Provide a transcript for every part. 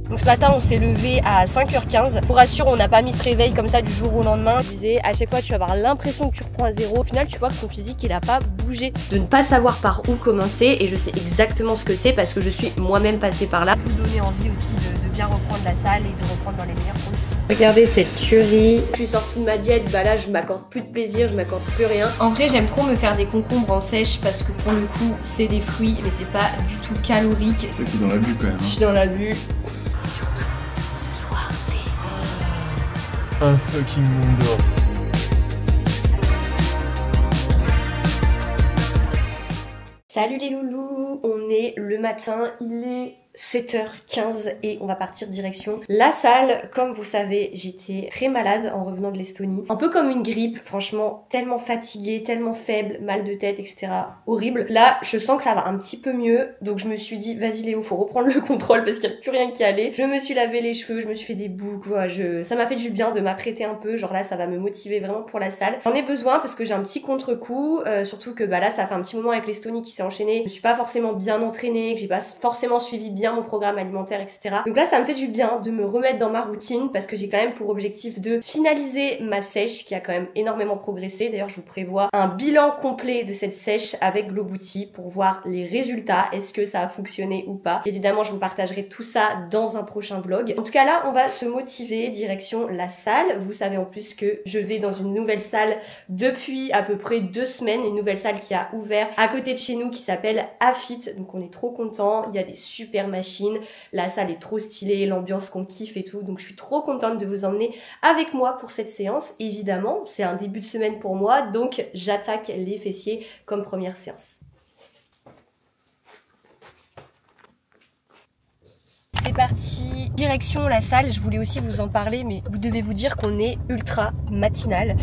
Donc ce matin on s'est levé à 5h15. Pour rassurer, on n'a pas mis ce réveil comme ça du jour au lendemain. Je disais à chaque fois tu vas avoir l'impression que tu reprends à zéro. Au final tu vois que ton physique il a pas bougé. De ne pas savoir par où commencer, et je sais exactement ce que c'est parce que je suis moi-même passée par là. Vous donner envie aussi de bien reprendre la salle et de reprendre dans les meilleures conditions. Regardez cette tuerie. Je suis sortie de ma diète, bah là je m'accorde plus de plaisir, je m'accorde plus rien. En vrai j'aime trop me faire des concombres en sèche parce que pour le coup c'est des fruits mais c'est pas du tout calorique. C'est qui dans la bulle quand même. Hein. Je suis dans la bulle. Surtout ce soir c'est un fucking monde d'or. Salut les loulous, on est le matin, il est 7h15 et on va partir direction la salle. Comme vous savez, j'étais très malade en revenant de l'Estonie. Un peu comme une grippe, franchement, tellement fatiguée, tellement faible, mal de tête, etc. Horrible. Là, je sens que ça va un petit peu mieux, donc je me suis dit, vas-y Léo, faut reprendre le contrôle parce qu'il n'y a plus rien qui allait. Je me suis lavé les cheveux, je me suis fait des boucles, ça m'a fait du bien de m'apprêter un peu, genre là, ça va me motiver vraiment pour la salle. J'en ai besoin parce que j'ai un petit contre-coup, surtout que bah là, ça fait un petit moment avec l'Estonie qui s'est enchaîné. Je me suis pas forcément bien entraînée, que j'ai pas forcément suivi bien mon programme alimentaire, etc. Donc là ça me fait du bien de me remettre dans ma routine parce que j'ai quand même pour objectif de finaliser ma sèche qui a quand même énormément progressé. D'ailleurs je vous prévois un bilan complet de cette sèche avec Glowbooty pour voir les résultats, est-ce que ça a fonctionné ou pas. Évidemment je vous partagerai tout ça dans un prochain vlog. En tout cas là on va se motiver direction la salle. Vous savez en plus que je vais dans une nouvelle salle depuis à peu près 2 semaines, une nouvelle salle qui a ouvert à côté de chez nous qui s'appelle Afit, donc on est trop contents, il y a des super machines, la salle est trop stylée, l'ambiance qu'on kiffe et tout, donc je suis trop contente de vous emmener avec moi pour cette séance. Évidemment c'est un début de semaine pour moi, donc j'attaque les fessiers comme première séance. C'est parti, direction la salle. Je voulais aussi vous en parler, mais vous devez vous dire qu'on est ultra matinal.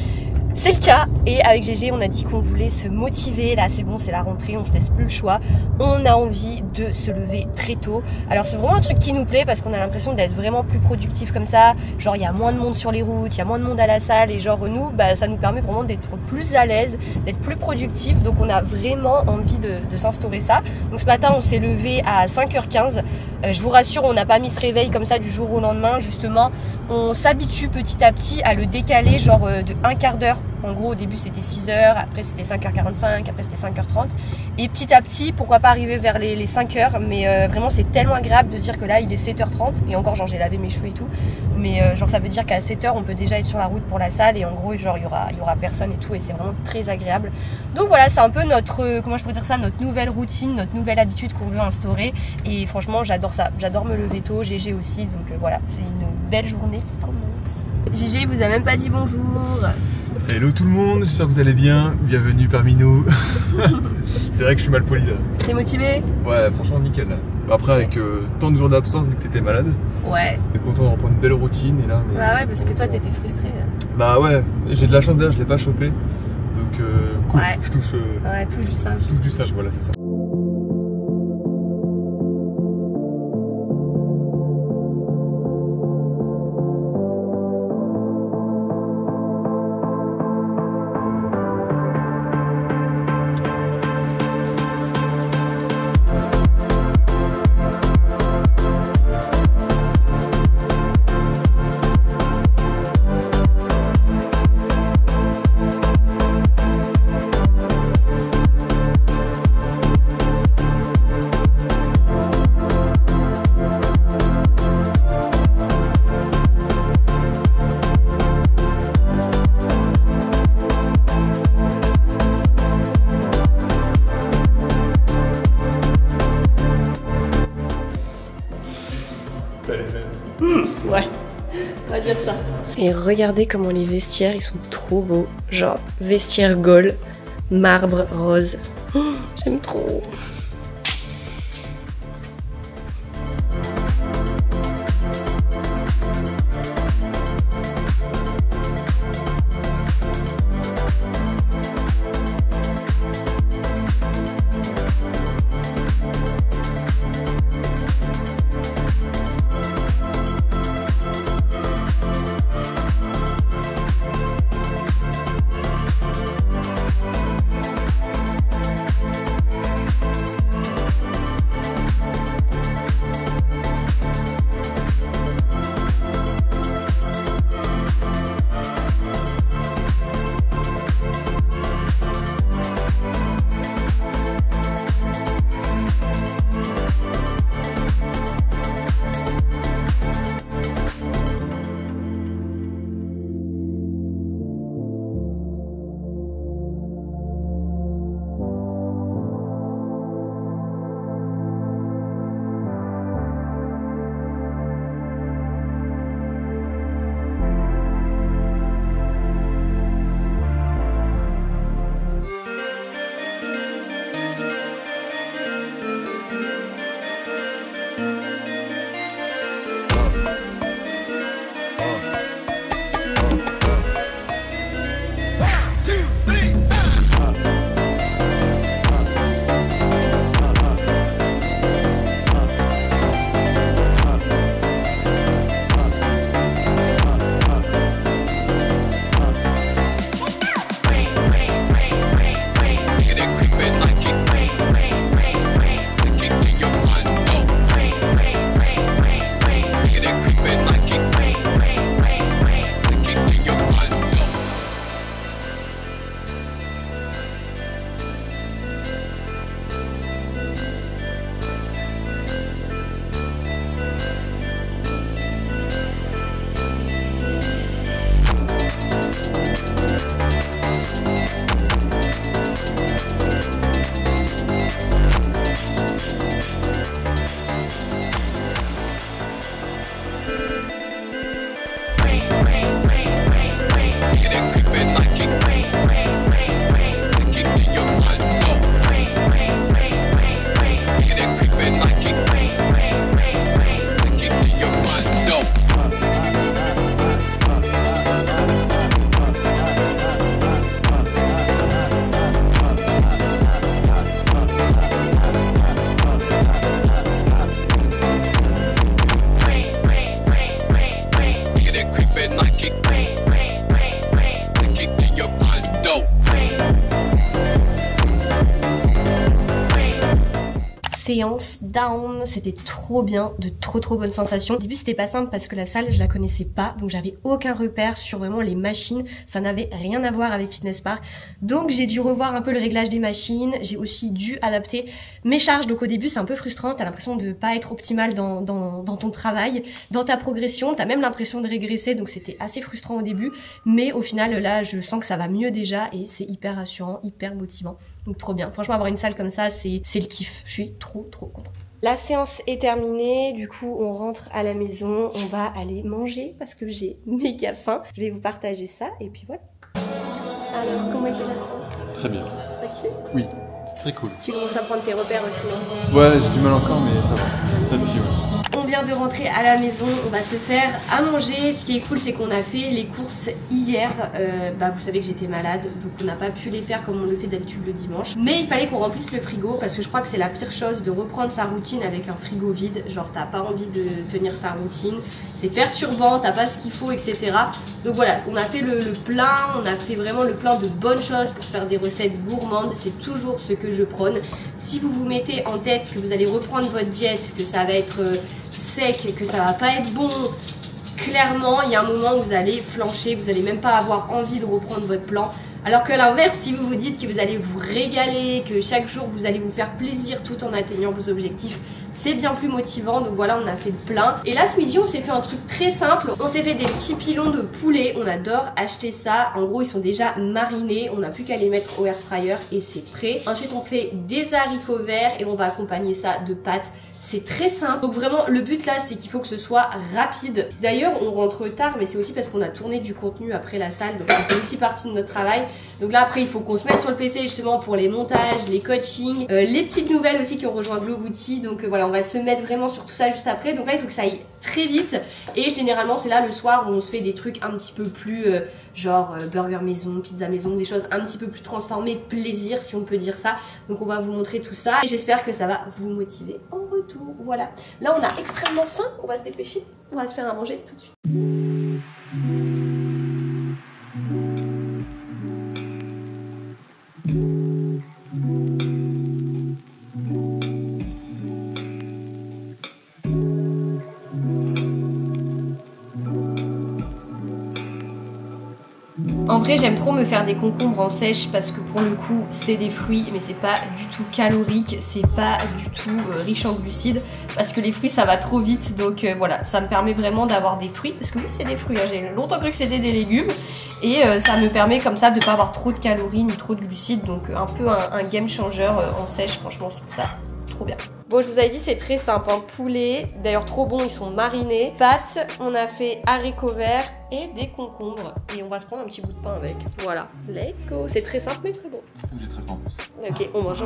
C'est le cas, et avec GG on a dit qu'on voulait se motiver. Là c'est bon, c'est la rentrée, on se laisse plus le choix. On a envie de se lever très tôt. Alors c'est vraiment un truc qui nous plaît parce qu'on a l'impression d'être vraiment plus productif comme ça. Genre il y a moins de monde sur les routes, il y a moins de monde à la salle, et genre nous, bah ça nous permet vraiment d'être plus à l'aise, d'être plus productif. Donc on a vraiment envie de s'instaurer ça. Donc ce matin on s'est levé à 5h15. Je vous rassure, on n'a pas mis ce réveil comme ça du jour au lendemain. Justement, on s'habitue petit à petit à le décaler genre de un quart d'heure. En gros, au début c'était 6h, après c'était 5h45, après c'était 5h30. Et petit à petit, pourquoi pas arriver vers les 5h, mais vraiment c'est tellement agréable de se dire que là il est 7h30. Et encore, genre j'ai lavé mes cheveux et tout. Mais genre ça veut dire qu'à 7h on peut déjà être sur la route pour la salle. Et en gros, genre il y aura personne et tout. Et c'est vraiment très agréable. Donc voilà, c'est un peu notre, comment je pourrais dire ça, notre nouvelle routine, notre nouvelle habitude qu'on veut instaurer. Et franchement, j'adore ça. J'adore me lever tôt, GG aussi. Donc voilà, c'est une belle journée qui commence. GG vous a même pas dit bonjour. Hello tout le monde, j'espère que vous allez bien, bienvenue parmi nous. C'est vrai que je suis mal poli là. T'es motivé? Ouais, franchement nickel là. Après avec tant de jours d'absence vu que t'étais malade. Ouais. T'es content de reprendre une belle routine et là on est... Bah ouais, parce que toi t'étais frustré. Bah ouais, j'ai de la chance d'ailleurs, je l'ai pas chopé. Donc cool, ouais. Je touche... Ouais, touche du singe. Touche du singe, voilà c'est ça. Ouais, on va dire ça. Et regardez comment les vestiaires, ils sont trop beaux. Genre, vestiaire gold, marbre, rose. J'aime trop. séance down, c'était trop bien, de trop bonnes sensations. Au début c'était pas simple parce que la salle je la connaissais pas, donc j'avais aucun repère sur vraiment les machines, ça n'avait rien à voir avec Fitness Park, donc j'ai dû revoir un peu le réglage des machines, j'ai aussi dû adapter mes charges, donc au début c'est un peu frustrant, t'as l'impression de pas être optimal dans ton travail, dans ta progression, t'as même l'impression de régresser, donc c'était assez frustrant au début, mais au final là je sens que ça va mieux déjà et c'est hyper rassurant, hyper motivant, donc trop bien. Franchement avoir une salle comme ça c'est le kiff, je suis trop contente. La séance est terminée, du coup on rentre à la maison, on va aller manger parce que j'ai méga faim. Je vais vous partager ça et puis voilà. Alors comment était la séance? Très bien. Ok. Oui, c'est très cool. Tu commences à prendre tes repères aussi, non? Ouais, j'ai du mal encore mais ça va. Petit, ouais. On vient de rentrer à la maison, on va se faire à manger. Ce qui est cool c'est qu'on a fait les courses hier, vous savez que j'étais malade donc on n'a pas pu les faire comme on le fait d'habitude le dimanche. Mais il fallait qu'on remplisse le frigo parce que je crois que c'est la pire chose de reprendre sa routine avec un frigo vide. Genre t'as pas envie de tenir ta routine, c'est perturbant, t'as pas ce qu'il faut, etc. Donc voilà, on a fait le plein, on a fait vraiment le plein de bonnes choses pour faire des recettes gourmandes. C'est toujours ce que je prône. Si vous vous mettez en tête que vous allez reprendre votre diète, que ça va être sec, que ça va pas être bon, clairement il y a un moment où vous allez flancher, vous allez même pas avoir envie de reprendre votre plan. Alors que à l'inverse, si vous vous dites que vous allez vous régaler, que chaque jour vous allez vous faire plaisir tout en atteignant vos objectifs, c'est bien plus motivant. Donc voilà, on a fait le plein. Et là ce midi on s'est fait un truc très simple, on s'est fait des petits pilons de poulet, on adore acheter ça. En gros ils sont déjà marinés, on n'a plus qu'à les mettre au air fryer et c'est prêt. Ensuite on fait des haricots verts et on va accompagner ça de pâtes. C'est très simple. Donc vraiment le but là c'est qu'il faut que ce soit rapide. D'ailleurs on rentre tard mais c'est aussi parce qu'on a tourné du contenu après la salle. Donc ça fait aussi partie de notre travail. Donc là après il faut qu'on se mette sur le PC justement pour les montages, les coachings, les petites nouvelles aussi qui ont rejoint Glow Booty. Donc voilà on va se mettre vraiment sur tout ça juste après. Donc là il faut que ça aille très vite. Et généralement c'est là le soir où on se fait des trucs un petit peu plus burger maison, pizza maison, des choses un petit peu plus transformées, plaisir si on peut dire ça. Donc on va vous montrer tout ça et j'espère que ça va vous motiver en retour. Voilà, là on a extrêmement faim, on va se dépêcher, on va se faire à manger tout de suite. En vrai j'aime trop me faire des concombres en sèche parce que pour le coup c'est des fruits mais c'est pas du tout calorique, c'est pas du tout riche en glucides parce que les fruits ça va trop vite. Donc voilà, ça me permet vraiment d'avoir des fruits parce que oui c'est des fruits, hein. J'ai longtemps cru que c'était des légumes et ça me permet comme ça de pas avoir trop de calories ni trop de glucides. Donc un peu un game changer en sèche, franchement je trouve ça trop bien. Bon je vous avais dit c'est très simple, hein. Poulet, d'ailleurs trop bon, ils sont marinés, pâtes, on a fait haricots verts et des concombres et on va se prendre un petit bout de pain avec. Voilà, let's go, c'est très simple mais très bon. J'ai très faim en plus. Ok, on mange.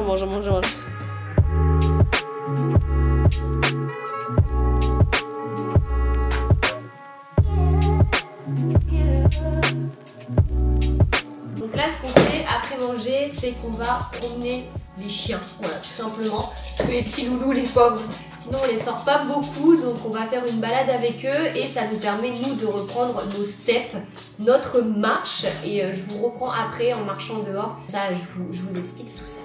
Donc là ce qu'on fait après manger c'est qu'on va promener les chiens, voilà tout simplement, parce que les petits loulous, les pauvres, sinon on les sort pas beaucoup, donc on va faire une balade avec eux et ça nous permet nous de reprendre nos steps, notre marche et je vous reprends après en marchant dehors, ça je vous explique tout ça.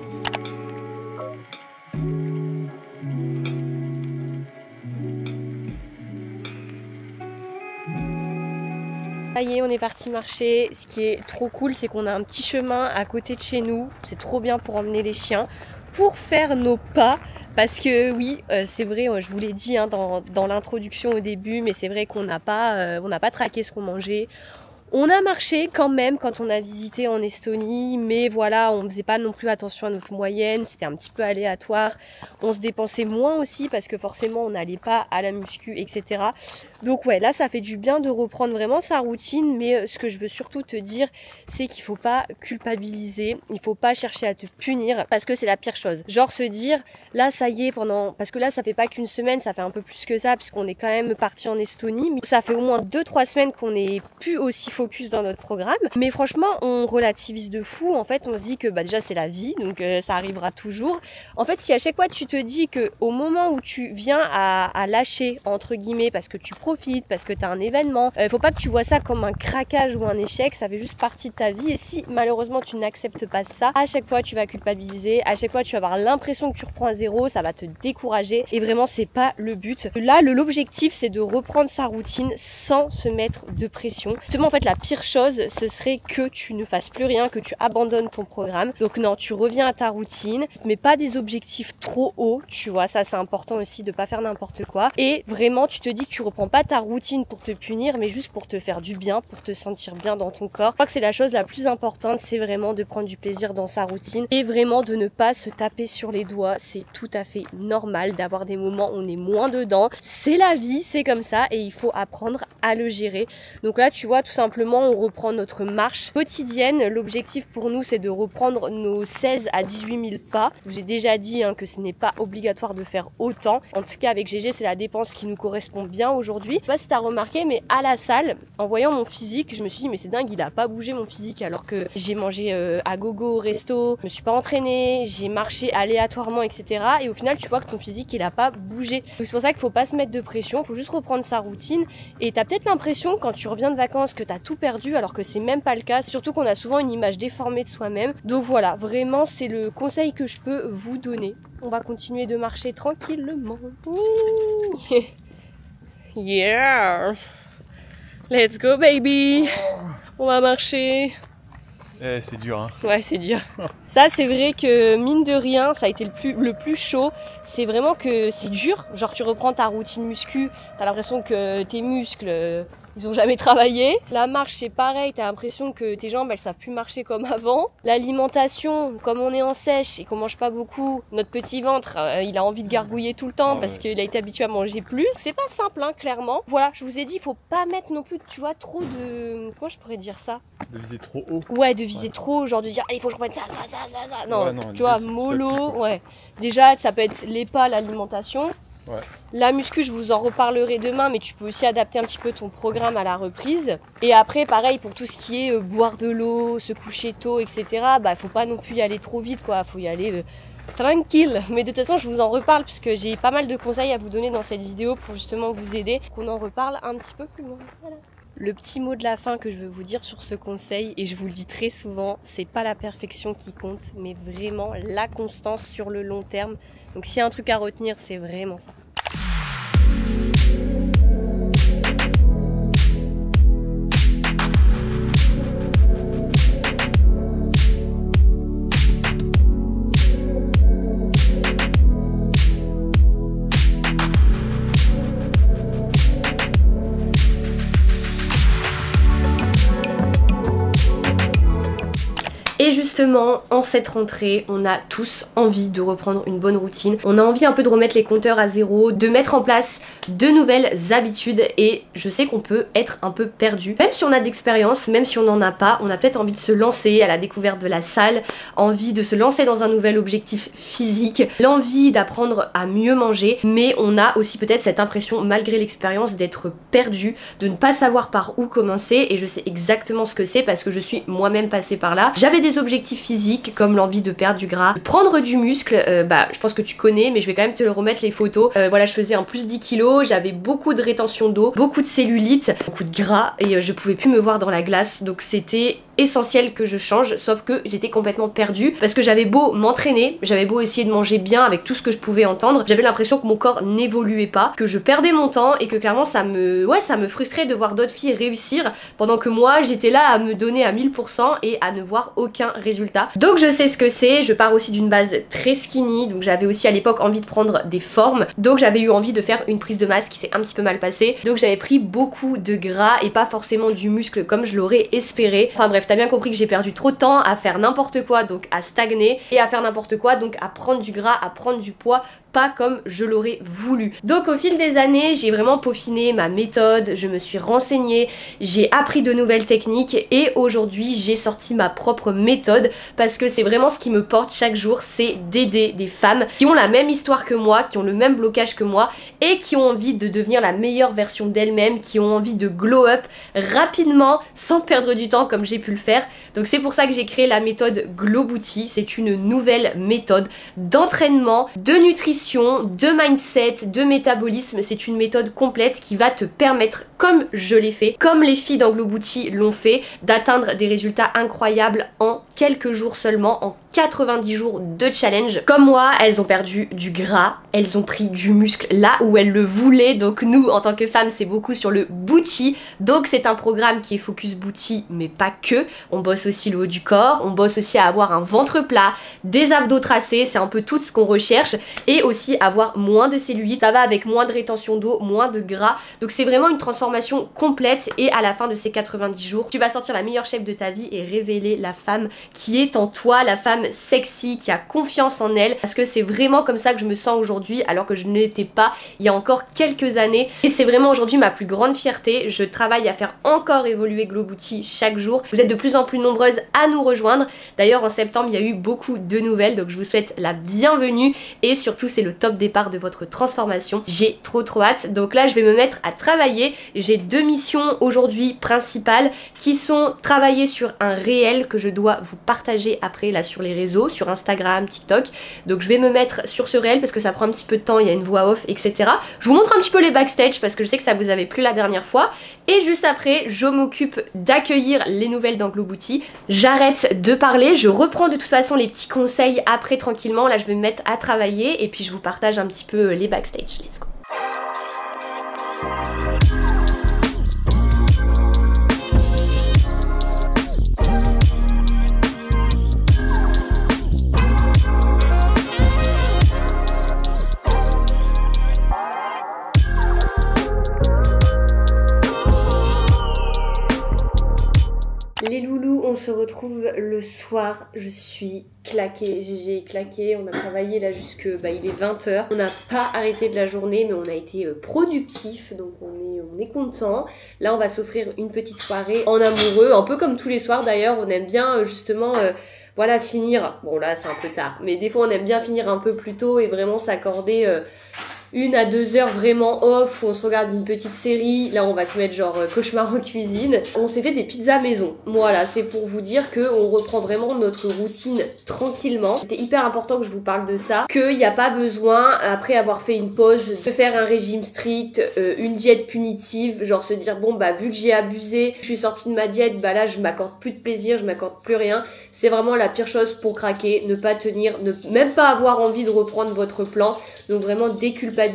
Ça y est, on est parti marcher. Ce qui est trop cool, c'est qu'on a un petit chemin à côté de chez nous. C'est trop bien pour emmener les chiens, pour faire nos pas. Parce que oui, c'est vrai, je vous l'ai dit hein, dans l'introduction au début, mais c'est vrai qu'on n'a pas traqué ce qu'on mangeait. On a marché quand même quand on a visité en Estonie, mais voilà, on faisait pas non plus attention à notre moyenne, c'était un petit peu aléatoire. On se dépensait moins aussi parce que forcément on n'allait pas à la muscu, etc. Donc ouais, là ça fait du bien de reprendre vraiment sa routine, mais ce que je veux surtout te dire, c'est qu'il faut pas culpabiliser, il faut pas chercher à te punir, parce que c'est la pire chose. Genre se dire, là ça y est, parce que là ça fait pas qu'une semaine, ça fait un peu plus que ça, puisqu'on est quand même parti en Estonie, mais ça fait au moins 2-3 semaines qu'on n'est plus aussi focus focus dans notre programme. Mais franchement, on relativise de fou. En fait, on se dit que bah, déjà c'est la vie, donc ça arrivera toujours. En fait, si à chaque fois tu te dis que au moment où tu viens à lâcher entre guillemets parce que tu profites, parce que tu as un événement, faut pas que tu vois ça comme un craquage ou un échec. Ça fait juste partie de ta vie. Et si malheureusement tu n'acceptes pas ça, à chaque fois tu vas culpabiliser, à chaque fois tu vas avoir l'impression que tu reprends à zéro, ça va te décourager. Et vraiment, c'est pas le but. Là, l'objectif, c'est de reprendre sa routine sans se mettre de pression. Justement, en fait, la pire chose, ce serait que tu ne fasses plus rien, que tu abandonnes ton programme. Donc non, tu reviens à ta routine, mais pas des objectifs trop hauts, tu vois. Ça, c'est important aussi de pas faire n'importe quoi. Et vraiment, tu te dis que tu reprends pas ta routine pour te punir, mais juste pour te faire du bien, pour te sentir bien dans ton corps. Je crois que c'est la chose la plus importante, c'est vraiment de prendre du plaisir dans sa routine et vraiment de ne pas se taper sur les doigts. C'est tout à fait normal d'avoir des moments où on est moins dedans. C'est la vie, c'est comme ça et il faut apprendre à le gérer. Donc là, tu vois, tout simplement, on reprend notre marche quotidienne. L'objectif pour nous, c'est de reprendre nos 16 à 18 000 pas. Je vous ai déjà dit que ce n'est pas obligatoire de faire autant. En tout cas, avec GG, c'est la dépense qui nous correspond bien aujourd'hui. Je sais pas si tu as remarqué, mais à la salle, en voyant mon physique, je me suis dit, mais c'est dingue, il a pas bougé mon physique alors que j'ai mangé à gogo au resto, je me suis pas entraînée, j'ai marché aléatoirement, etc. Et au final, tu vois que ton physique, il a pas bougé. Donc c'est pour ça qu'il faut pas se mettre de pression, il faut juste reprendre sa routine. Et t'as peut-être l'impression quand tu reviens de vacances que t'as tout perdu alors que c'est même pas le cas. Surtout qu'on a souvent une image déformée de soi-même. Donc voilà, vraiment c'est le conseil que je peux vous donner. On va continuer de marcher tranquillement. Yeah, let's go baby. On va marcher. C'est dur hein. Ouais, c'est dur. Ça, c'est vrai que mine de rien, ça a été le plus chaud. C'est vraiment que c'est dur. Genre, tu reprends ta routine muscu, t'as l'impression que tes muscles, ils ont jamais travaillé. La marche, c'est pareil, t'as l'impression que tes jambes, elles savent plus marcher comme avant. L'alimentation, comme on est en sèche et qu'on mange pas beaucoup, notre petit ventre, il a envie de gargouiller tout le temps parce qu'il a été habitué à manger plus. C'est pas simple, clairement. Voilà, je vous ai dit, il faut pas mettre non plus, tu vois, trop de... Comment je pourrais dire ça? De viser trop haut. Ouais, de viser trop haut, genre de dire, allez, il faut que je reprenne ça. Non, ouais, non, tu vois, mollo, ouais. Déjà, ça peut être les pas, l'alimentation. Ouais. La muscu, je vous en reparlerai demain, mais tu peux aussi adapter un petit peu ton programme à la reprise. Et après, pareil, pour tout ce qui est boire de l'eau, se coucher tôt, etc., bah, faut pas non plus y aller trop vite, quoi. Faut y aller tranquille. Mais de toute façon, je vous en reparle, puisque j'ai pas mal de conseils à vous donner dans cette vidéo pour justement vous aider. Qu'on en reparle un petit peu plus loin. Voilà. Le petit mot de la fin que je veux vous dire sur ce conseil, et je vous le dis très souvent, c'est pas la perfection qui compte, mais vraiment la constance sur le long terme. Donc s'il y a un truc à retenir, c'est vraiment ça. Et justement, en cette rentrée, on a tous envie de reprendre une bonne routine. On a envie un peu de remettre les compteurs à zéro, de mettre en place de nouvelles habitudes. Et je sais qu'on peut être un peu perdu. Même si on a d'expérience, même si on n'en a pas, on a peut-être envie de se lancer à la découverte de la salle, envie de se lancer dans un nouvel objectif physique, l'envie d'apprendre à mieux manger. Mais on a aussi peut-être cette impression, malgré l'expérience, d'être perdu, de ne pas savoir par où commencer. Et je sais exactement ce que c'est parce que je suis moi-même passée par là. J'avais des objectifs physiques comme l'envie de perdre du gras, de prendre du muscle, je pense que tu connais mais je vais quand même te le remettre les photos. Voilà, je faisais un plus 10 kilos, j'avais beaucoup de rétention d'eau, beaucoup de cellulite, beaucoup de gras et je pouvais plus me voir dans la glace, donc c'était essentiel que je change, sauf que j'étais complètement perdue parce que j'avais beau m'entraîner, j'avais beau essayer de manger bien avec tout ce que je pouvais entendre, j'avais l'impression que mon corps n'évoluait pas, que je perdais mon temps et que clairement ça me frustrait de voir d'autres filles réussir pendant que moi j'étais là à me donner à 1000% et à ne voir aucun résultat. Donc je sais ce que c'est, je pars aussi d'une base très skinny, donc j'avais aussi à l'époque envie de prendre des formes, donc j'avais eu envie de faire une prise de masse qui s'est un petit peu mal passée, donc j'avais pris beaucoup de gras et pas forcément du muscle comme je l'aurais espéré. Enfin bref, t'as bien compris que j'ai perdu trop de temps à faire n'importe quoi, donc à stagner, et à faire n'importe quoi, donc à prendre du gras, à prendre du poids pas comme je l'aurais voulu. Donc au fil des années, j'ai vraiment peaufiné ma méthode, je me suis renseignée, j'ai appris de nouvelles techniques et aujourd'hui j'ai sorti ma propre méthode parce que c'est vraiment ce qui me porte chaque jour, c'est d'aider des femmes qui ont la même histoire que moi, qui ont le même blocage que moi et qui ont envie de devenir la meilleure version d'elles-mêmes, qui ont envie de glow up rapidement sans perdre du temps comme j'ai pu le faire. Donc c'est pour ça que j'ai créé la méthode Glow Booty. C'est une nouvelle méthode d'entraînement, de nutrition, de mindset, de métabolisme. C'est une méthode complète qui va te permettre, comme je l'ai fait, comme les filles dans Glow Booty l'ont fait, d'atteindre des résultats incroyables en quelques jours seulement, en 90 jours de challenge. Comme moi, elles ont perdu du gras, elles ont pris du muscle là où elles le voulaient. Donc nous, en tant que femmes, c'est beaucoup sur le booty. Donc c'est un programme qui est focus booty, mais pas que. On bosse aussi le haut du corps, on bosse aussi à avoir un ventre plat, des abdos tracés, c'est un peu tout ce qu'on recherche. Et aussi avoir moins de cellulite, ça va avec moins de rétention d'eau, moins de gras. Donc c'est vraiment une transformation complète et à la fin de ces 90 jours, tu vas sortir la meilleure shape de ta vie et révéler la femme qui est en toi, la femme sexy, qui a confiance en elle, parce que c'est vraiment comme ça que je me sens aujourd'hui alors que je ne l'étais pas il y a encore quelques années et c'est vraiment aujourd'hui ma plus grande fierté. Je travaille à faire encore évoluer Glow Booty chaque jour. Vous êtes de plus en plus nombreuses à nous rejoindre. D'ailleurs en septembre il y a eu beaucoup de nouvelles, donc je vous souhaite la bienvenue et surtout c'est le top départ de votre transformation. J'ai trop hâte. Donc là je vais me mettre à travailler. J'ai deux missions aujourd'hui principales qui sont travailler sur un réel que je dois vous partager après là sur les réseaux, sur Instagram, TikTok. Donc je vais me mettre sur ce réel parce que ça prend un petit peu de temps, il y a une voix off, etc. Je vous montre un petit peu les backstage parce que je sais que ça vous avait plu la dernière fois. Et juste après, je m'occupe d'accueillir les nouvelles dans Glow Booty. J'arrête de parler, je reprends de toute façon les petits conseils après tranquillement. Là je vais me mettre à travailler et puis je vous partage un petit peu les backstage. Let's go. Les loulous, on se retrouve le soir, je suis claquée, j'ai claqué, on a travaillé là jusque, il est 20h, on n'a pas arrêté de la journée mais on a été productif, donc on est content. Là on va s'offrir une petite soirée en amoureux, un peu comme tous les soirs d'ailleurs, on aime bien justement voilà finir, bon là c'est un peu tard, mais des fois on aime bien finir un peu plus tôt et vraiment s'accorder 1 à 2 heures vraiment off où on se regarde une petite série. Là on va se mettre genre cauchemar en cuisine. On s'est fait des pizzas maison. Voilà, c'est pour vous dire que on reprend vraiment notre routine tranquillement. C'était hyper important que je vous parle de ça, qu'il n'y a pas besoin après avoir fait une pause de faire un régime strict, une diète punitive, genre se dire bon vu que j'ai abusé, je suis sortie de ma diète, là je m'accorde plus de plaisir, je m'accorde plus rien. C'est vraiment la pire chose pour craquer, ne pas tenir, ne même pas avoir envie de reprendre votre plan. Donc vraiment déculpabiliser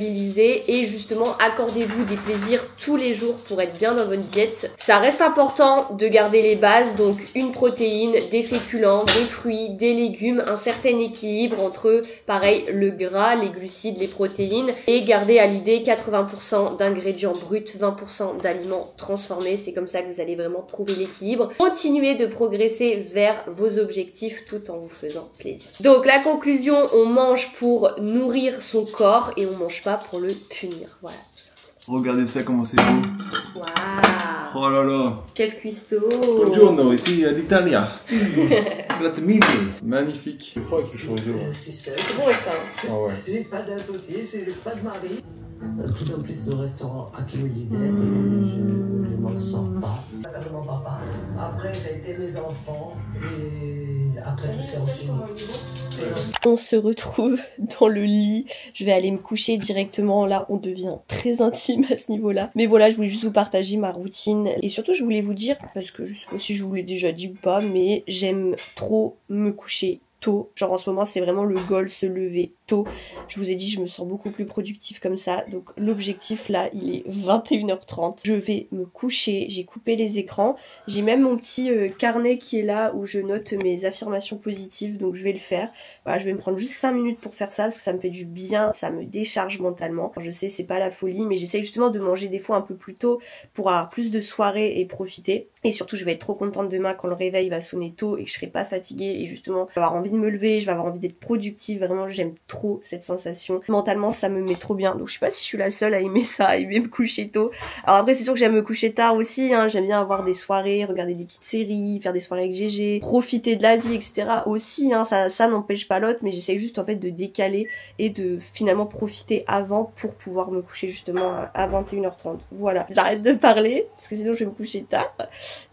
et justement accordez-vous des plaisirs tous les jours pour être bien dans votre diète. Ça reste important de garder les bases, donc une protéine, des féculents, des fruits, des légumes, un certain équilibre entre pareil le gras, les glucides, les protéines et garder à l'idée 80% d'ingrédients bruts, 20% d'aliments transformés. C'est comme ça que vous allez vraiment trouver l'équilibre. Continuez de progresser vers vos objectifs tout en vous faisant plaisir. Donc la conclusion, on mange pour nourrir son corps et on mange pas pour le punir. Voilà, tout ça. Regardez ça, comment c'est beau. Waouh. Oh là là. Chef Cuisto. Buongiorno, ici à l'Italia. Grazie mille. Magnifique. Je crois que je suis C'est bon avec ça. Ah ouais. J'ai pas d'associé, j'ai pas de mari. Tout en plus, le restaurant accumule des dettes et je m'en sors pas. Avec mon papa. Après, ça a été mes enfants et après tout s'est enchaîné. On se retrouve dans le lit. Je vais aller me coucher directement. Là, on devient très intime à ce niveau-là. Mais voilà, je voulais juste vous partager ma routine. Et surtout, je voulais vous dire, parce que je sais pas si je vous l'ai déjà dit ou pas, mais j'aime trop me coucher tôt. Genre en ce moment, c'est vraiment le goal, se lever tôt. Je vous ai dit, je me sens beaucoup plus productive comme ça. Donc l'objectif là, il est 21h30. Je vais me coucher, j'ai coupé les écrans. J'ai même mon petit carnet qui est là où je note mes affirmations positives. Donc je vais le faire. Voilà, je vais me prendre juste 5 minutes pour faire ça parce que ça me fait du bien, ça me décharge mentalement. Je sais, c'est pas la folie, mais j'essaye justement de manger des fois un peu plus tôt pour avoir plus de soirées et profiter. Et surtout, je vais être trop contente demain quand le réveil va sonner tôt et que je serai pas fatiguée et justement, je vais avoir envie de me lever, je vais avoir envie d'être productive. Vraiment, j'aime trop trop cette sensation. Mentalement ça me met trop bien, donc je sais pas si je suis la seule à aimer ça, à aimer me coucher tôt. Alors après c'est sûr que j'aime me coucher tard aussi, hein. J'aime bien avoir des soirées, regarder des petites séries, faire des soirées avec GG, profiter de la vie, etc. aussi, hein. Ça n'empêche pas l'autre, mais j'essaie juste en fait de décaler et de finalement profiter avant pour pouvoir me coucher justement à 21h30. Voilà, j'arrête de parler parce que sinon je vais me coucher tard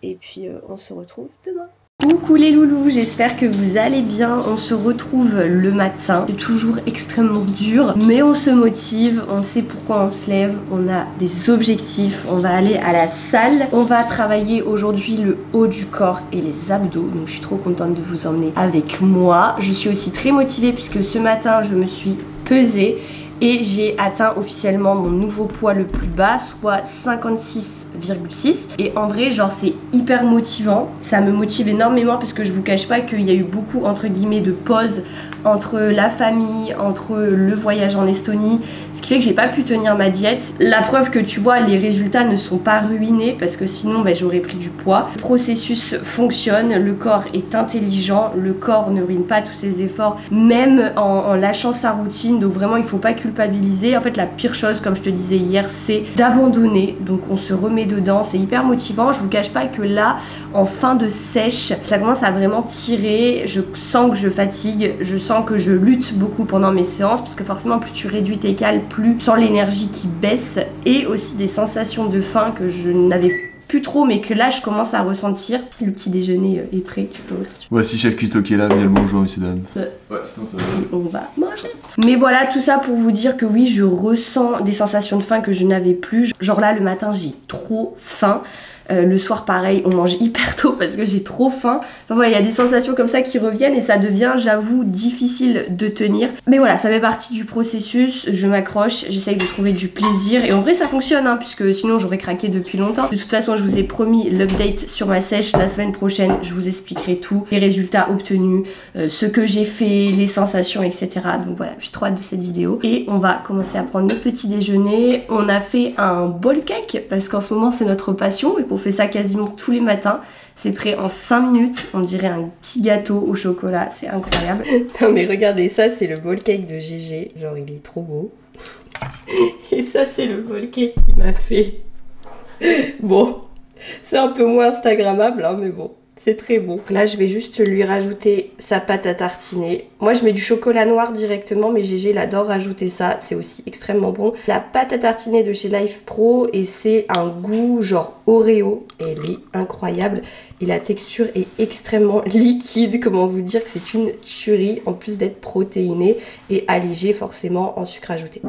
et puis on se retrouve demain. Coucou les loulous, j'espère que vous allez bien. On se retrouve le matin, c'est toujours extrêmement dur, mais on se motive, on sait pourquoi on se lève, on a des objectifs, on va aller à la salle, on va travailler aujourd'hui le haut du corps et les abdos, donc je suis trop contente de vous emmener avec moi. Je suis aussi très motivée puisque ce matin je me suis pesée et j'ai atteint officiellement mon nouveau poids le plus bas, soit 56,6. Et en vrai, genre c'est hyper motivant. Ça me motive énormément parce que je vous cache pas qu'il y a eu beaucoup entre guillemets de pauses entre la famille, entre le voyage en Estonie, ce qui fait que j'ai pas pu tenir ma diète. La preuve que tu vois, les résultats ne sont pas ruinés parce que sinon j'aurais pris du poids. Le processus fonctionne, le corps est intelligent, le corps ne ruine pas tous ses efforts, même en lâchant sa routine. Donc vraiment, il faut pas culpabiliser. En fait, la pire chose, comme je te disais hier, c'est d'abandonner. Donc on se remet dedans, c'est hyper motivant. Je vous cache pas que là, en fin de sèche, ça commence à vraiment tirer. Je sens que je fatigue, je sens que je lutte beaucoup pendant mes séances parce que forcément plus tu réduis tes cales, plus tu sens l'énergie qui baisse et aussi des sensations de faim que je n'avais plus trop mais que là je commence à ressentir. Le petit déjeuner est prêt, tu peux ouvrir si tu veux. Voici chef Custo qui est là, bien le bonjour messieurs dames. Ouais, sinon ça va. Et on va manger. Mais voilà, tout ça pour vous dire que oui, je ressens des sensations de faim que je n'avais plus. Genre là le matin j'ai trop faim. Le soir pareil, on mange hyper tôt parce que j'ai trop faim. Enfin voilà, il y a des sensations comme ça qui reviennent et ça devient, j'avoue, difficile de tenir. Mais voilà, ça fait partie du processus, je m'accroche, j'essaye de trouver du plaisir. Et en vrai ça fonctionne, hein, puisque sinon j'aurais craqué depuis longtemps. De toute façon, je vous ai promis l'update sur ma sèche la semaine prochaine. Je vous expliquerai tout, les résultats obtenus, ce que j'ai fait, les sensations, etc. Donc voilà, j'ai trop hâte de cette vidéo. Et on va commencer à prendre notre petit déjeuner. On a fait un bowl cake parce qu'en ce moment c'est notre passion et qu'on fait ça quasiment tous les matins. C'est prêt en 5 minutes. On dirait un petit gâteau au chocolat. C'est incroyable. Non mais regardez, ça c'est le bowl cake de GG. Genre il est trop beau. Et ça c'est le bowl cake qu'il m'a fait. Bon, c'est un peu moins instagrammable, hein, mais bon. C'est très bon. Là, je vais juste lui rajouter sa pâte à tartiner. Moi, je mets du chocolat noir directement, mais GG, il adore rajouter ça. C'est aussi extrêmement bon. La pâte à tartiner de chez Life Pro et c'est un goût genre Oreo. Elle est incroyable. Et la texture est extrêmement liquide. Comment vous dire que c'est une tuerie en plus d'être protéinée et allégée forcément en sucre ajouté.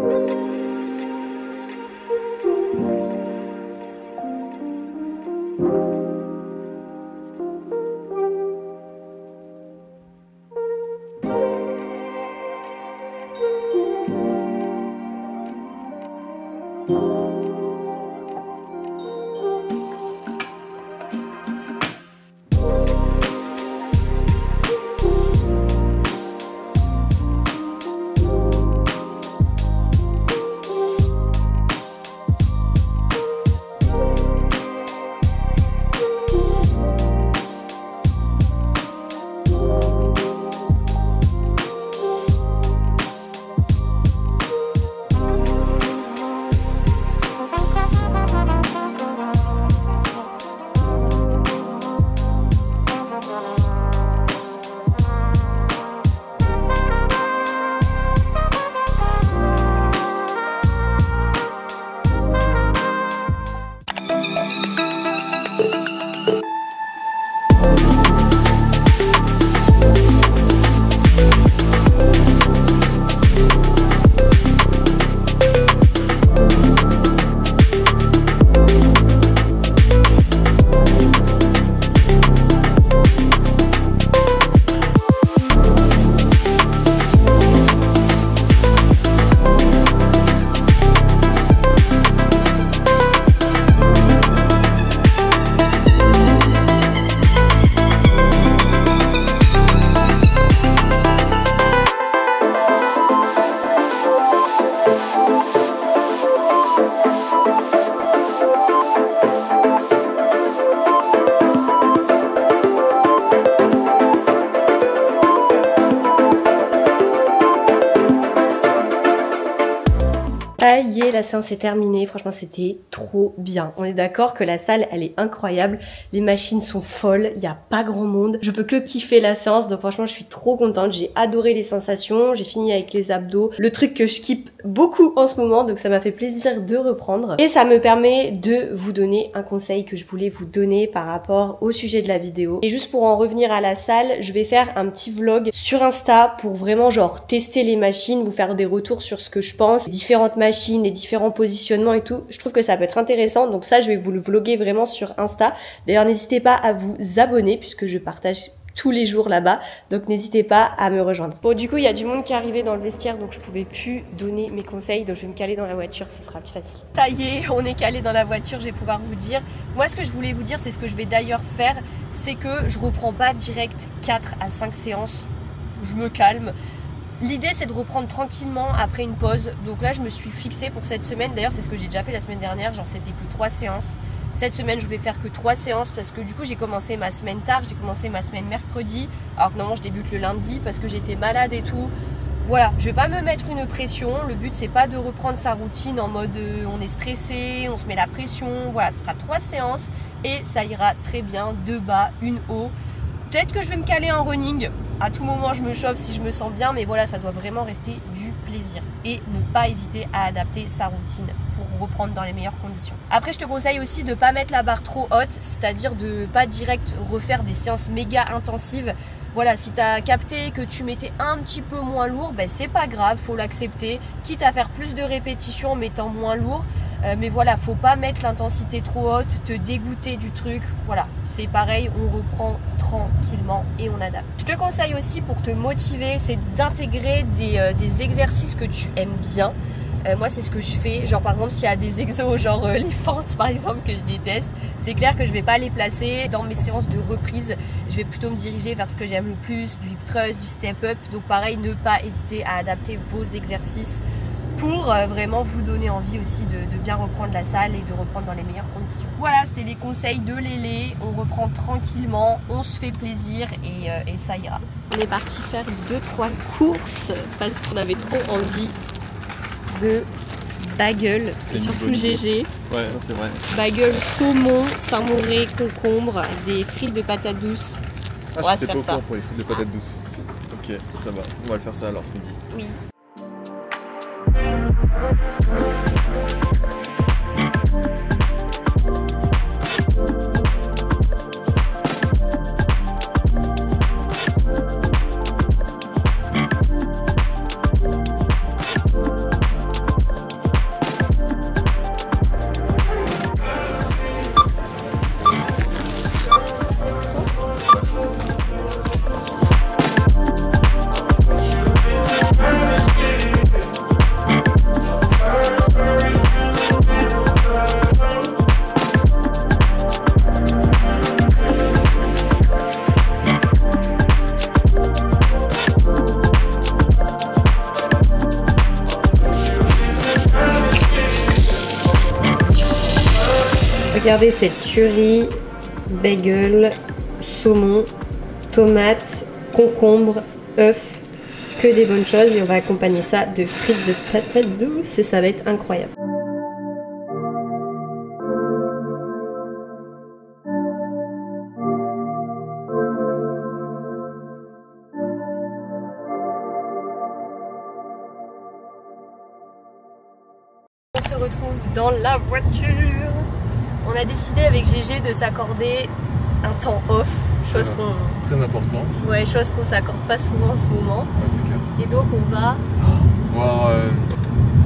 Ça y est, la séance est terminée. Franchement, c'était trop bien. On est d'accord que la salle, elle est incroyable. Les machines sont folles. Il n'y a pas grand monde. Je peux que kiffer la séance. Donc franchement, je suis trop contente. J'ai adoré les sensations. J'ai fini avec les abdos. Le truc que je kiffe beaucoup en ce moment. Donc ça m'a fait plaisir de reprendre. Et ça me permet de vous donner un conseil que je voulais vous donner par rapport au sujet de la vidéo. Et juste pour en revenir à la salle, je vais faire un petit vlog sur Insta pour vraiment genre tester les machines, vous faire des retours sur ce que je pense, les différentes machines, les différents positionnements et tout. Je trouve que ça peut être intéressant, donc ça je vais vous le vlogger vraiment sur Insta. D'ailleurs n'hésitez pas à vous abonner puisque je partage tous les jours là-bas, donc n'hésitez pas à me rejoindre. Bon, du coup il y a du monde qui est arrivé dans le vestiaire, donc je pouvais plus donner mes conseils, donc je vais me caler dans la voiture, ce sera plus facile. Ça y est, on est calé dans la voiture, je vais pouvoir vous dire. Moi ce que je voulais vous dire, c'est ce que je vais d'ailleurs faire, c'est que je reprends pas direct 4 à 5 séances, je me calme. L'idée c'est de reprendre tranquillement après une pause. Donc là je me suis fixée pour cette semaine. D'ailleurs c'est ce que j'ai déjà fait la semaine dernière. Genre c'était que 3 séances. Cette semaine je vais faire que 3 séances parce que du coup j'ai commencé ma semaine tard. J'ai commencé ma semaine mercredi. Alors que normalement je débute le lundi parce que j'étais malade et tout. Voilà, je vais pas me mettre une pression. Le but c'est pas de reprendre sa routine en mode on est stressé, on se met la pression. Voilà, ce sera 3 séances et ça ira très bien. 2 bas, une haut. Peut-être que je vais me caler en running. À tout moment, je me chauffe si je me sens bien. Mais voilà, ça doit vraiment rester du plaisir. Et ne pas hésiter à adapter sa routine pour reprendre dans les meilleures conditions. Après, je te conseille aussi de ne pas mettre la barre trop haute. C'est-à-dire de ne pas direct refaire des séances méga intensives. Voilà, si tu as capté que tu mettais un petit peu moins lourd, ben c'est pas grave, faut l'accepter. Quitte à faire plus de répétitions en mettant moins lourd. Mais voilà, faut pas mettre l'intensité trop haute, te dégoûter du truc. Voilà, c'est pareil, on reprend tranquillement et on adapte. Je te conseille aussi pour te motiver, c'est d'intégrer des exercices que tu aimes bien. Moi c'est ce que je fais, genre par exemple s'il y a des exos genre les fentes par exemple que je déteste, c'est clair que je vais pas les placer dans mes séances de reprise, je vais plutôt me diriger vers ce que j'aime le plus, du hip thrust, du step up. Donc pareil, ne pas hésiter à adapter vos exercices pour vraiment vous donner envie aussi de bien reprendre la salle et de reprendre dans les meilleures conditions. Voilà, c'était les conseils de Lélé. On reprend tranquillement, on se fait plaisir et ça ira. On est parti faire 2-3 courses parce qu'on avait trop envie de bagel et surtout GG. Ouais, c'est vrai. Bagel saumon, samouré, concombre, des frites de patates douces. Ah, on va se j'étais faire pas au ça. courant pour les frites de patates douces. Ok, ça va. On va le faire ça alors ce midi. Oui. Regardez cette tuerie, bagel, saumon, tomate, concombre, œuf, que des bonnes choses et on va accompagner ça de frites de patates douces et ça va être incroyable. On se retrouve dans la voiture. On a décidé avec GG de s'accorder un temps off, chose qu'on... Très important. Ouais, chose qu'on s'accorde pas souvent en ce moment. Ouais, c'est clair. Et donc on va... Voir...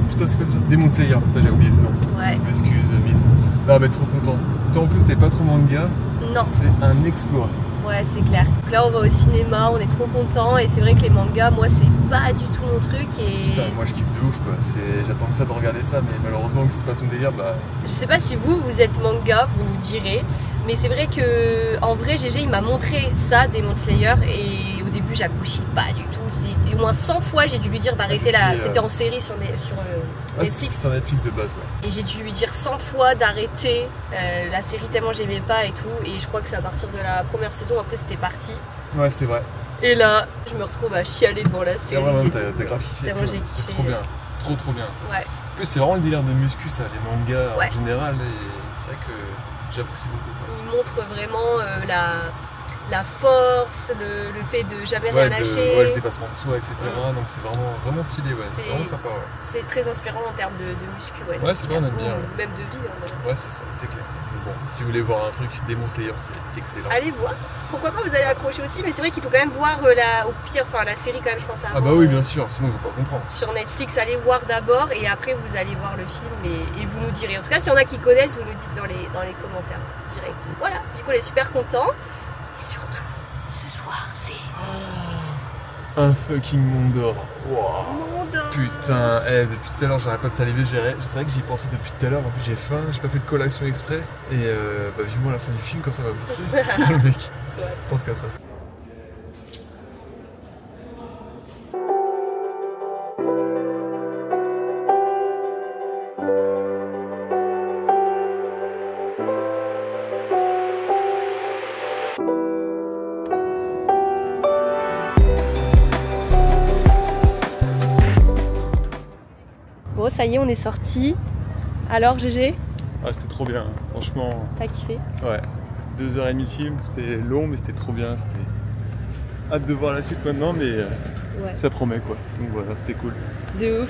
Putain, c'est quoi déjà Demon Slayer, putain j'ai oublié le nom. Ouais. Excuse, Mine. Non mais trop content. Toi en plus t'es pas trop manga. Non. C'est un exploit. Ouais, c'est clair. Là on va au cinéma, on est trop contents et c'est vrai que les mangas, moi c'est pas du tout mon truc et... Putain, moi je kiffe de ouf quoi. J'attends que ça de regarder ça, mais malheureusement que c'est pas ton délire, bah... Je sais pas si vous êtes manga, vous nous direz. Mais c'est vrai que en vrai GG il m'a montré ça, Demon Slayer, et au début j'accrochais pas du tout. Au moins 100 fois j'ai dû lui dire d'arrêter la... C'était en série sur Netflix. C'est sur Netflix de base, ouais. Et j'ai dû lui dire 100 fois d'arrêter la série tellement j'aimais pas et tout. Et je crois que c'est à partir de la première saison, après c'était parti. Ouais, c'est vrai. Et là, je me retrouve à chialer devant la série. C'est vrai, t'as grave kiffé. Tellement j'ai kiffé. C'est trop bien. Trop bien. Ouais. En plus, c'est vraiment le délire de muscu, ça, les mangas Ouais. en général, et c'est vrai que j'apprécie beaucoup. Quoi. Il montre vraiment la force, le fait de jamais rien lâcher. Ouais, le dépassement de soi, etc. Donc c'est vraiment stylé, ouais. C'est vraiment sympa, ouais. C'est très inspirant en termes de muscu, ouais. Ouais, c'est vrai, on aime bien. Même de vie. Hein, ouais, c'est ça, c'est clair. Bon, si vous voulez voir un truc Demon Slayer, c'est excellent. allez voir. Pourquoi pas, vous allez accrocher aussi, mais c'est vrai qu'il faut quand même voir la série quand même, je pense. Ah bah oui, bien sûr, sinon vous ne pouvez pas comprendre. Sur Netflix, allez voir d'abord et après vous allez voir le film et vous nous direz. En tout cas, s'il y en a qui connaissent, vous nous dites dans les commentaires direct. Voilà, du coup, on est super contents. Et surtout, ce soir, c'est un fucking monde d'or. Wow. Mondor. Putain, depuis tout à l'heure j'arrête pas de saliver, c'est vrai que j'y ai pensé depuis tout à l'heure, en plus j'ai faim, j'ai pas fait de collation exprès, et vivement la fin du film quand ça va bouffer, le mec, Ouais. je pense qu'à ça. Bon, ça y est, on est sorti. Alors, GG, Ah c'était trop bien, franchement, t'as kiffé? ouais, 2h30 de film, c'était long mais c'était trop bien, c'était hâte de voir la suite maintenant mais Ouais. ça promet quoi, donc voilà, c'était cool. De ouf.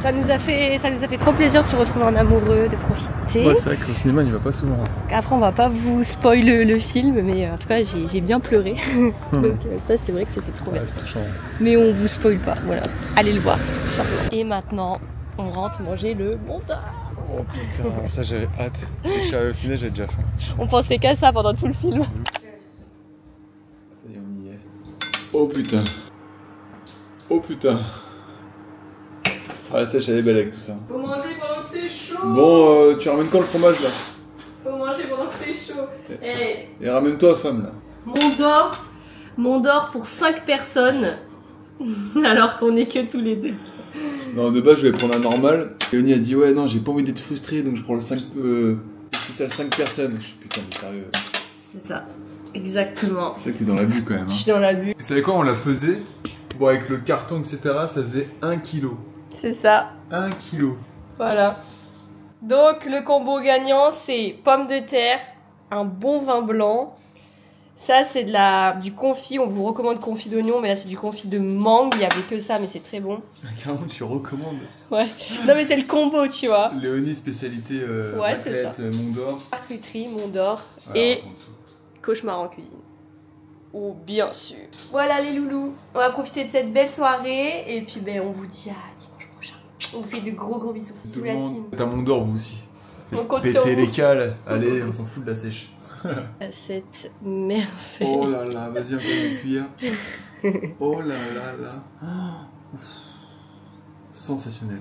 Ça nous a fait trop plaisir de se retrouver en amoureux, de profiter. Ouais, c'est vrai qu'au cinéma il va pas souvent. Après, on va pas vous spoiler le film, mais en tout cas, j'ai bien pleuré. Donc ça, c'est vrai que c'était trop bien. Ouais, c'est touchant. Mais on vous spoil pas, voilà. Allez le voir, tout simplement. Et maintenant, on rentre manger le Mondor. Oh putain, ça j'avais hâte. Dès que je suis arrivé au ciné, j'avais déjà faim. On pensait qu'à ça pendant tout le film. Ça y est, on y est. Oh putain. Oh putain. Ah, ça, elle est belle avec tout ça. Faut manger pendant que c'est chaud. Bon, tu ramènes quand le fromage là? Faut manger pendant que c'est chaud. Hey, Et ramène-toi, femme là. Mondor pour 5 personnes. Alors qu'on est que tous les deux. Non, de base, je vais prendre un normal. Léonie a dit, ouais, non, j'ai pas envie d'être frustré, donc je prends le 5. Spécial 5 personnes. Je suis putain, mais sérieux. C'est ça. Exactement. C'est vrai que t'es dans la bulle quand même. Je Hein. suis dans la bulle. Et vous savez quoi, on l'a pesé. Bon, avec le carton, etc., ça faisait 1 kg. C'est ça. 1 kg. Voilà. Donc le combo gagnant, c'est pommes de terre, un bon vin blanc. Ça, c'est du confit. On vous recommande confit d'oignon, mais là, c'est du confit de mangue. Il n'y avait que ça, mais c'est très bon. Carrément, tu recommandes. Ouais. Non, mais c'est le combo, tu vois. Léonie, spécialité Ouais, c'est raclette, Mondor. Charcuterie, Mondor Voilà, et raconte tout. cauchemar en cuisine. Oh, bien sûr. Voilà les loulous. On va profiter de cette belle soirée. Et puis, on vous dit à dimanche prochain. On vous fait de gros bisous. Tout Bisous le la monde. team. T'as un Mondor, vous aussi. On compte sur Pétez vous. les cales. Allez, on s'en fout de la sèche. À cette merveille. Oh là là, vas-y, encore une cuillère. Oh là là là. Oh. Sensationnel.